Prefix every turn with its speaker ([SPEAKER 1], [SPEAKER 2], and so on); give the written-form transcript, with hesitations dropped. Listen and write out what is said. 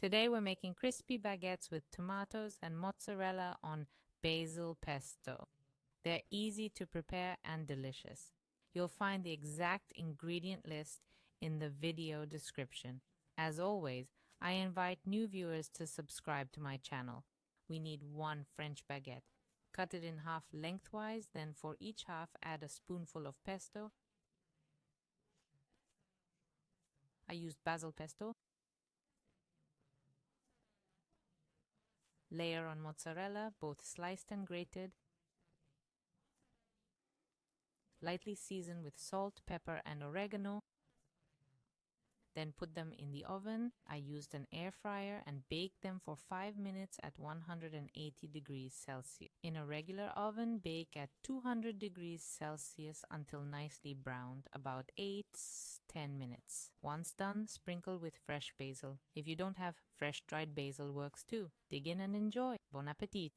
[SPEAKER 1] Today we're making crispy baguettes with tomatoes and mozzarella on basil pesto. They're easy to prepare and delicious. You'll find the exact ingredient list in the video description. As always, I invite new viewers to subscribe to my channel. We need 1 French baguette. Cut it in half lengthwise, then for each half add a spoonful of pesto. I used basil pesto. Layer on mozzarella, both sliced and grated. Lightly season with salt, pepper, and oregano. Then put them in the oven. I used an air fryer and baked them for 5 minutes at 180 degrees Celsius. In a regular oven, bake at 200 degrees Celsius until nicely browned, about 8-10 minutes. Once done, sprinkle with fresh basil. If you don't have fresh dried basil, works too. Dig in and enjoy. Bon appetit!